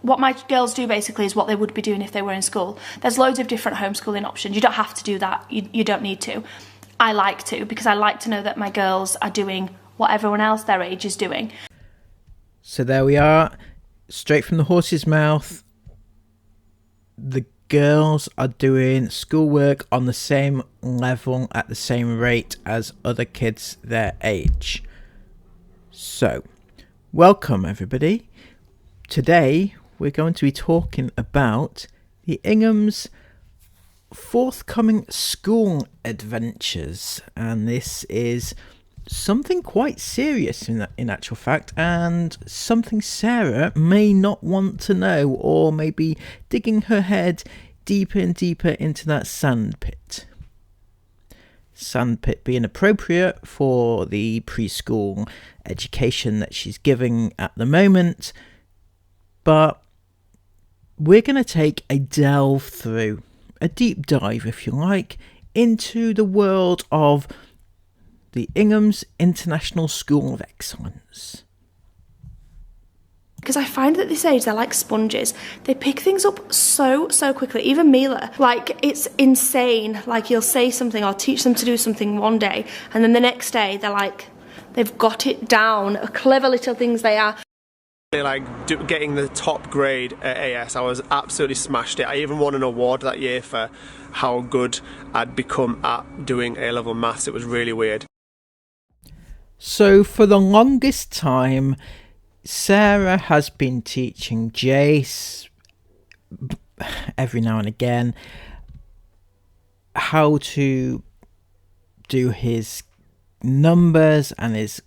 what my girls do basically is what they would be doing if they were in school. There's loads of different homeschooling options. You don't have to do that. You don't need to. I like to, because I like to know that my girls are doing what everyone else their age is doing. So there we are, straight from the horse's mouth. The girls are doing schoolwork on the same level at the same rate as other kids their age. So, welcome everybody. Today we're going to be talking about the Inghams' forthcoming school adventures, and this is something quite serious in actual fact, and something Sarah may not want to know, or maybe digging her head deeper and deeper into that sandpit. Sandpit being appropriate for the preschool education that she's giving at the moment, but we're going to take a delve through, a deep dive if you like, into the world of the Inghams International School of Excellence. Because I find that at this age, they're like sponges. They pick things up so quickly. Even Mila, like, it's insane. Like, you'll say something or teach them to do something one day, and then the next day, they're like, they've got it down. Clever little things they are. Getting the top grade at AS, I was absolutely smashed it. I even won an award that year for how good I'd become at doing A-level maths. It was really weird. So for the longest time, Sarah has been teaching Jace every now and again how to do his numbers and his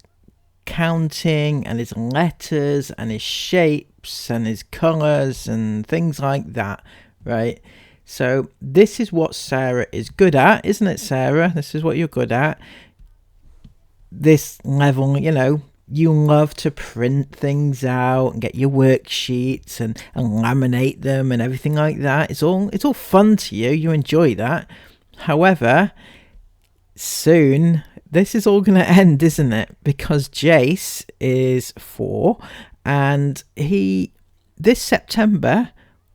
counting and his letters and his shapes and his colours and things like that, right? So this is what Sarah is good at, isn't it, Sarah? This is what you're good at. This level, you know, you love to print things out and get your worksheets and laminate them and everything like that. It's all fun to you. You enjoy that. However, soon this is all going to end, isn't it? Because Jace is 4, and this September,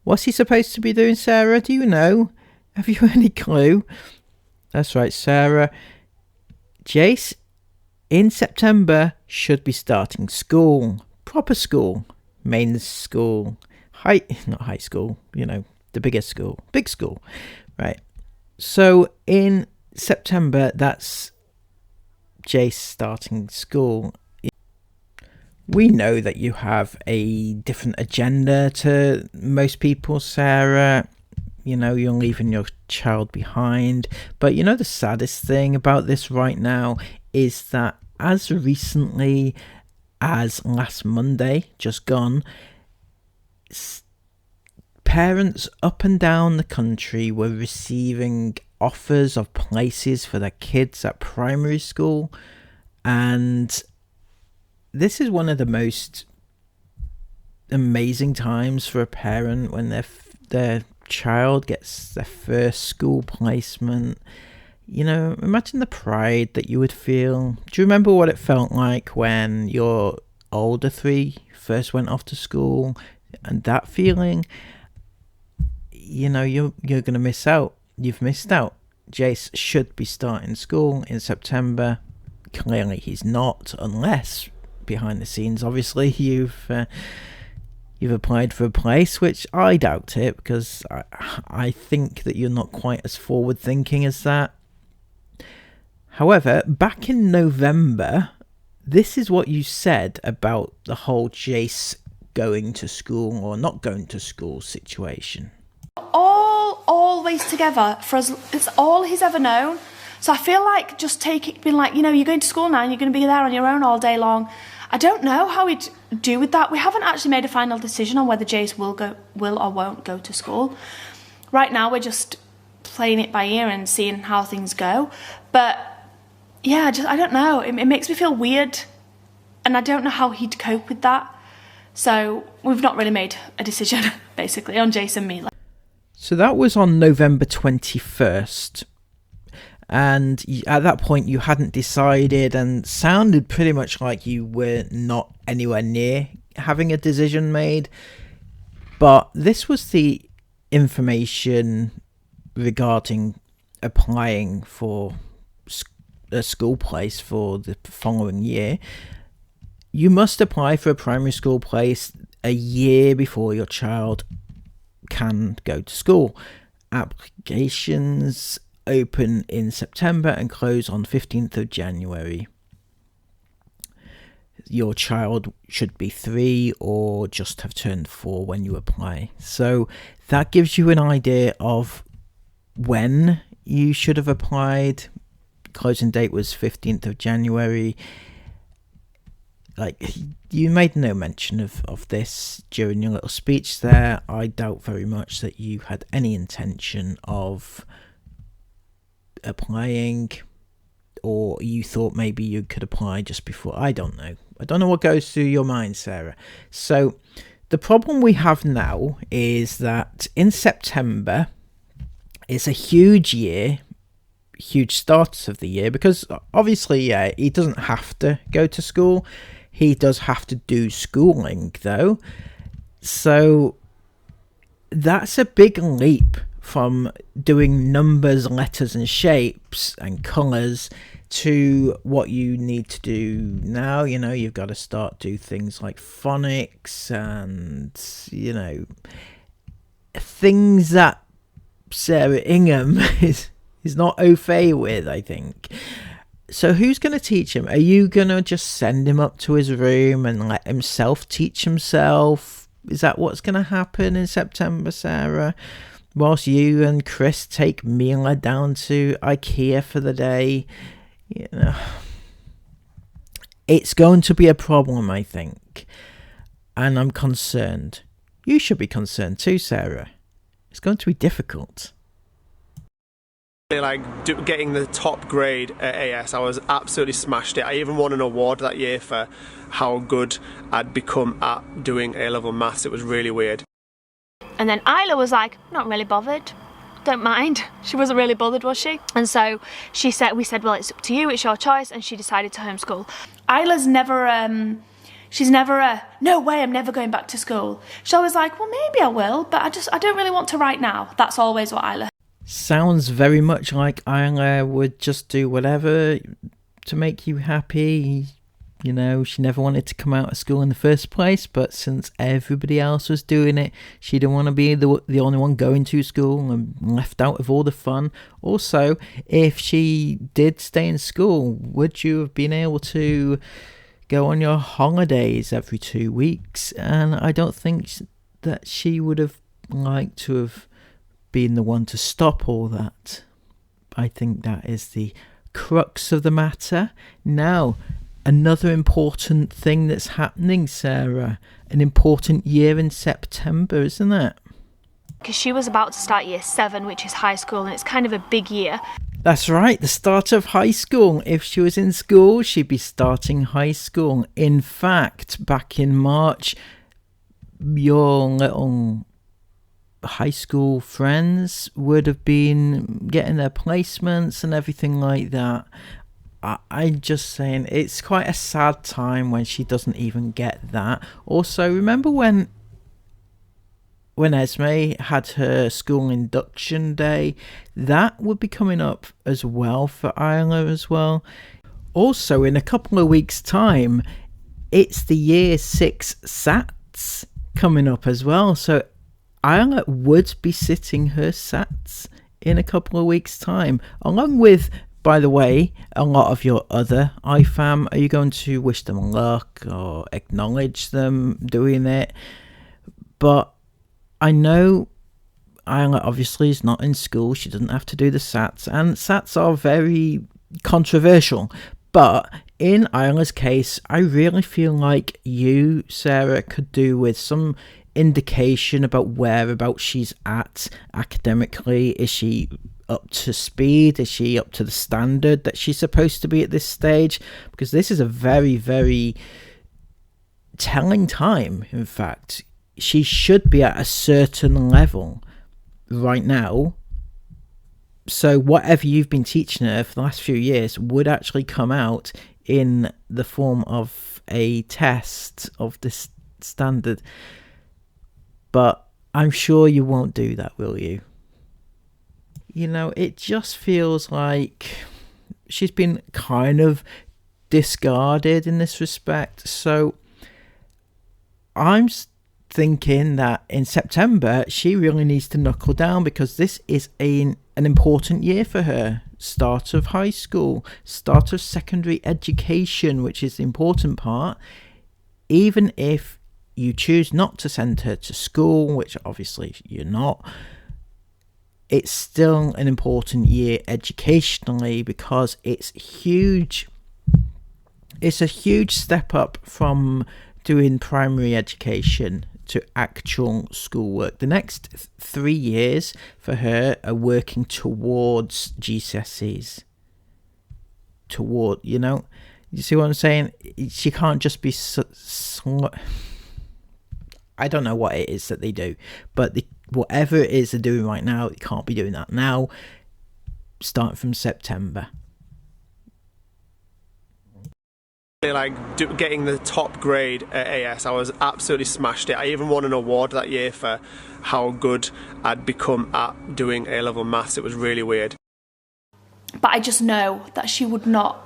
what's he supposed to be doing, Sarah? Do you know? Have you any clue? That's right, Sarah. Jace in September should be starting school, proper school, main school, not high school, you know, the biggest school, big school, right? So in September, that's Jace starting school. We know that you have a different agenda to most people, Sarah. You know, you're leaving your child behind. But you know, the saddest thing about this right now is that as recently as last Monday, just gone, parents up and down the country were receiving offers of places for their kids at primary school, and this is one of the most amazing times for a parent when their child gets their first school placement. You know, imagine the pride that you would feel. Do you remember what it felt like when your older 3 first went off to school, and that feeling? You know, you're going to miss out. You've missed out. Jace should be starting school in September. Clearly he's not, unless behind the scenes, obviously, you've applied for a place, which I doubt it, because I think that you're not quite as forward thinking as that. However, back in November, this is what you said about the whole Jace going to school or not going to school situation. Always together for us. It's all he's ever known. So I feel like just being like, you know, you're going to school now and you're going to be there on your own all day long. I don't know how we'd do with that. We haven't actually made a final decision on whether Jace will or won't go to school. Right now we're just playing it by ear and seeing how things go. But yeah, I don't know. It makes me feel weird, and I don't know how he'd cope with that. So we've not really made a decision, basically, on Jace and Mila. So that was on November 21st. And at that point you hadn't decided, and sounded pretty much like you were not anywhere near having a decision made. But this was the information regarding applying for a school place for the following year. You must apply for a primary school place a year before your child can go to school. Applications open in September and close on 15th of January. Your child should be 3 or just have turned 4 when you apply. So that gives you an idea of when you should have applied. Closing date was 15th of January. Like, you made no mention of this during your little speech there. I doubt very much that you had any intention of applying, or you thought maybe you could apply just before. I don't know what goes through your mind, Sarah. So the problem we have now is that in September it's a huge start of the year, because obviously, he doesn't have to go to school. He does have to do schooling though. So that's a big leap from doing numbers, letters and shapes and colours to what you need to do now. You know, you've got to start do things like phonics and, you know, things that Sarah Ingham is not au fait with, I think. So who's going to teach him? Are you going to just send him up to his room and let himself teach himself? Is that what's going to happen in September, Sarah? Whilst you and Chris take Mila down to IKEA for the day? You know, it's going to be a problem, I think. And I'm concerned. You should be concerned too, Sarah. It's going to be difficult. Like getting the top grade at AS, I was absolutely smashed it. I even won an award that year for how good I'd become at doing A-level maths. It was really weird. And then Isla was like, not really bothered. Don't mind. She wasn't really bothered, was she? And so we said, well, it's up to you, it's your choice, and she decided to homeschool. Isla's never she's never no way, I'm never going back to school. She's always like, well, maybe I will, but I don't really want to right now. That's always what Isla. Sounds very much like Isla would just do whatever to make you happy. You know, she never wanted to come out of school in the first place, but since everybody else was doing it, she didn't want to be the only one going to school and left out of all the fun. Also, if she did stay in school, would you have been able to go on your holidays every 2 weeks? And I don't think that she would have liked to have been the one to stop all that. I think that is the crux of the matter. Now, another important thing that's happening, Sarah. An important year in September, isn't it? Because she was about to start year 7, which is high school, and it's kind of a big year. That's right, the start of high school. If she was in school, she'd be starting high school. In fact, back in March, your little high school friends would have been getting their placements and everything like that. I'm just saying, it's quite a sad time when she doesn't even get that. Also, remember when Esme had her school induction day? That would be coming up as well for Isla as well. Also, in a couple of weeks' time, it's the year 6 SATs coming up as well. So Isla would be sitting her SATs in a couple of weeks' time, along with, by the way, a lot of your other IFAM. Are you going to wish them luck or acknowledge them doing it? But I know Isla obviously is not in school. She doesn't have to do the SATs, and SATs are very controversial. But in Isla's case, I really feel like you, Sarah, could do with some indication about whereabouts she's at academically. Is she up to speed? Is she up to the standard that she's supposed to be at this stage? Because this is a very, very telling time. In fact, she should be at a certain level right now. So whatever you've been teaching her for the last few years would actually come out in the form of a test of this standard. But I'm sure you won't do that, will you? You know, it just feels like she's been kind of discarded in this respect. So I'm thinking that in September she really needs to knuckle down, because this is an important year for her. Start of high school, start of secondary education, which is the important part. Even if you choose not to send her to school, which obviously you're not, it's still an important year educationally, because it's huge. It's a huge step up from doing primary education to actual schoolwork. The next 3 years for her are working towards GCSEs. You see what I'm saying? She can't just be I don't know what it is that they do, but whatever it is they're doing right now, you can't be doing that now, starting from September. Like getting the top grade at AS, I was absolutely smashed it. I even won an award that year for how good I'd become at doing A-level maths. It was really weird. But I just know that she would not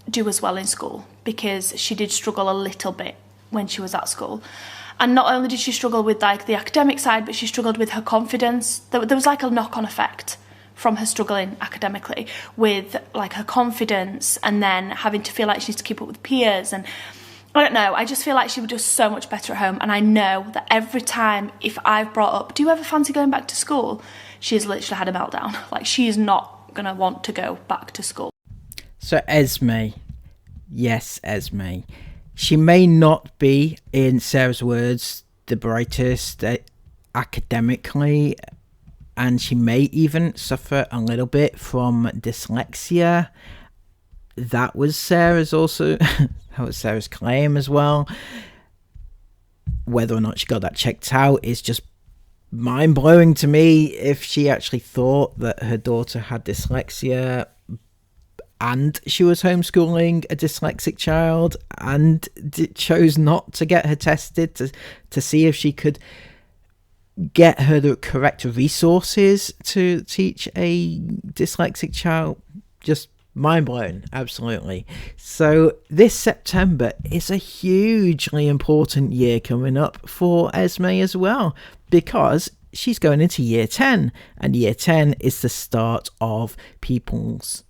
do as well in school, because she did struggle a little bit when she was at school. And not only did she struggle with like the academic side, but she struggled with her confidence. There was like a knock-on effect from her struggling academically with like her confidence, and then having to feel like she needs to keep up with peers. And I don't know, I just feel like she would do so much better at home. And I know that every time, if I've brought up, do you ever fancy going back to school? She has literally had a meltdown. Like, she is not going to want to go back to school. So Esme, yes, Esme, she may not be, in Sarah's words, the brightest academically, and she may even suffer a little bit from dyslexia. That was Sarah's claim as well. Whether or not she got that checked out is just mind-blowing to me. If she actually thought that her daughter had dyslexia and she was homeschooling a dyslexic child and chose not to get her tested to see if she could get her the correct resources to teach a dyslexic child, just mind-blown, absolutely. So this September is a hugely important year coming up for Esme as well, because she's going into year 10, and year 10 is the start of people's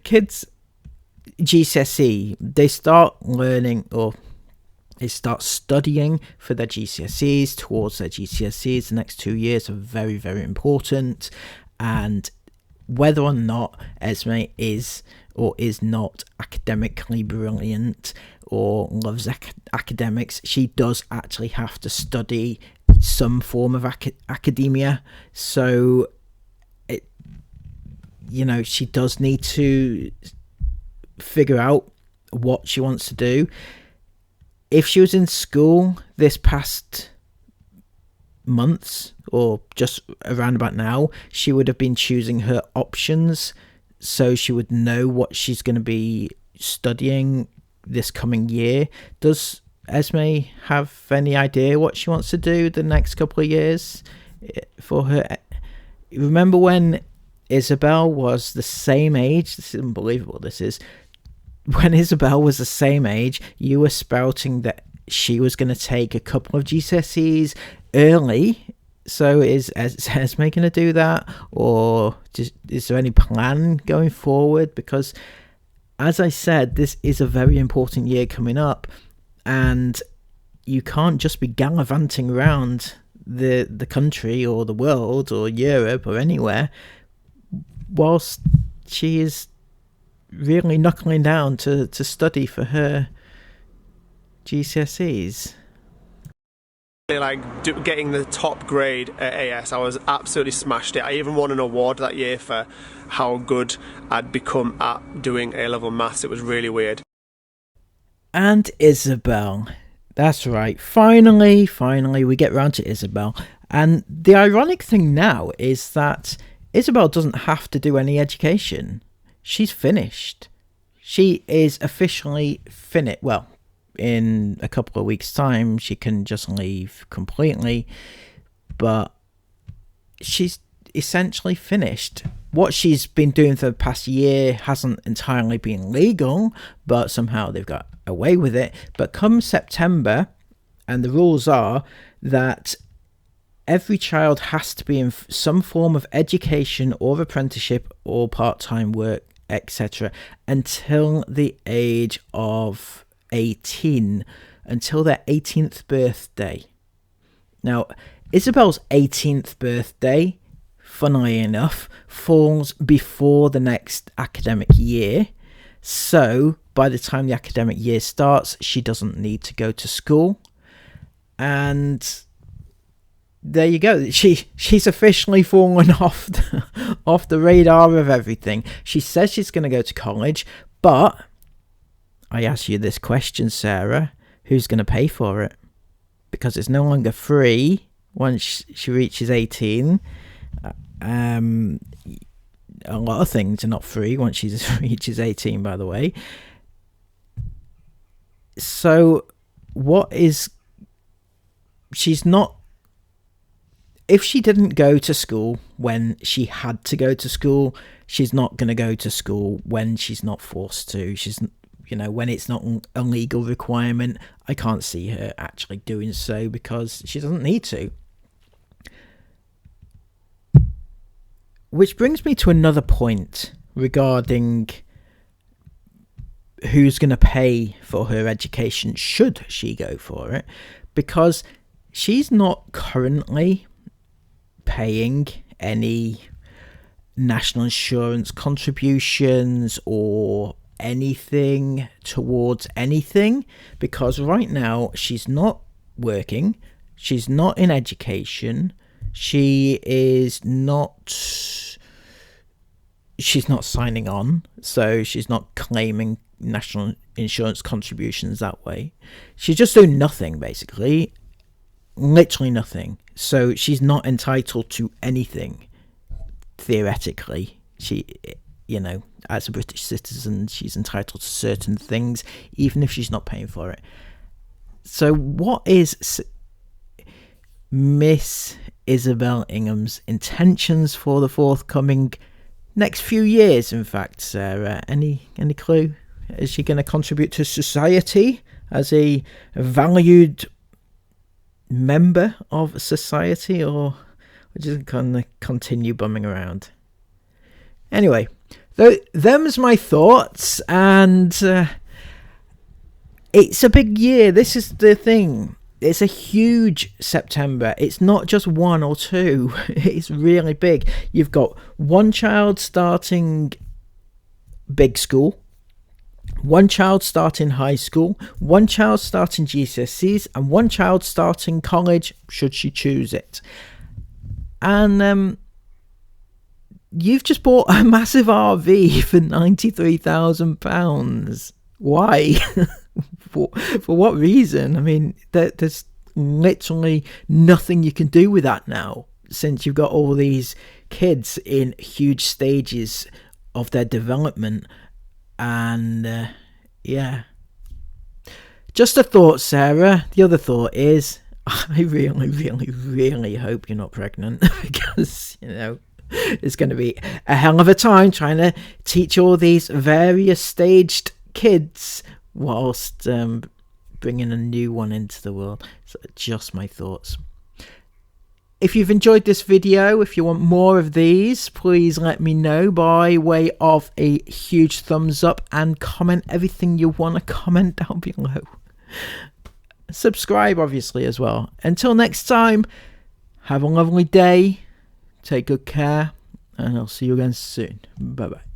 kids GCSE. They start learning, or they start studying for their GCSEs, towards their GCSEs. The next 2 years are very, very important, and whether or not Esme is or is not academically brilliant or loves academics, she does actually have to study some form of academia. So she does need to figure out what she wants to do. If she was in school this past months, or just around about now, she would have been choosing her options, so she would know what she's going to be studying this coming year. Does Esme have any idea what she wants to do the next couple of years for her? Remember when Isabel was the same age? This is unbelievable. When Isabel was the same age, you were spouting that she was going to take a couple of GCSEs early. So is Esme going to do that? Or is there any plan going forward? Because, as I said, this is a very important year coming up, and you can't just be gallivanting around the country or the world or Europe or anywhere whilst she is really knuckling down to study for her GCSEs. Like getting the top grade at AS, I was absolutely smashed it. I even won an award that year for how good I'd become at doing A-level maths. It was really weird. And Isabel, that's right, finally we get round to Isabel. And the ironic thing now is that Isabel doesn't have to do any education. She's finished. She is officially finished. Well, in a couple of weeks' time, she can just leave completely. But she's essentially finished. What she's been doing for the past year hasn't entirely been legal, but somehow they've got away with it. But come September, and the rules are that every child has to be in some form of education or apprenticeship or part-time work, etc., until the age of 18, until their 18th birthday. Now, Isabel's 18th birthday, funnily enough, falls before the next academic year. So by the time the academic year starts, she doesn't need to go to school. And there you go. She's officially fallen off the radar of everything. She says she's going to go to college, but I ask you this question, Sarah, who's going to pay for it? Because it's no longer free once she reaches 18. A lot of things are not free once she reaches 18, by the way. So she's not, if she didn't go to school when she had to go to school, she's not going to go to school when she's not forced to. She's, when it's not a legal requirement. I can't see her actually doing so because she doesn't need to. Which brings me to another point regarding who's going to pay for her education should she go for it, because she's not currently paying any national insurance contributions or anything towards anything, because right now she's not working, she's not in education, she's not signing on, so she's not claiming national insurance contributions that way. She's just doing nothing, basically, literally nothing. So she's not entitled to anything, theoretically. She, as a British citizen, she's entitled to certain things, even if she's not paying for it. So what is Miss Isabel Ingham's intentions for the forthcoming next few years, in fact, Sarah? Any clue? Is she going to contribute to society as a valued member of society, or just going to continue bumming around? Anyway, them's my thoughts, and it's a big year. This is the thing. It's a huge September. It's not just one or two. It's really big. You've got one child starting big school, one child starting high school, one child starting GCSEs, and one child starting college, should she choose it. And you've just bought a massive RV for £93,000. Why? For what reason? I mean, there's literally nothing you can do with that now, since you've got all these kids in huge stages of their development. And yeah, just a thought, Sarah. The other thought is, I really, really, really hope you're not pregnant, because it's going to be a hell of a time trying to teach all these various staged kids whilst bringing a new one into the world. So just my thoughts. If you've enjoyed this video, if you want more of these, please let me know by way of a huge thumbs up, and comment everything you want to comment down below. Subscribe, obviously, as well. Until next time, have a lovely day, take good care, and I'll see you again soon. Bye bye.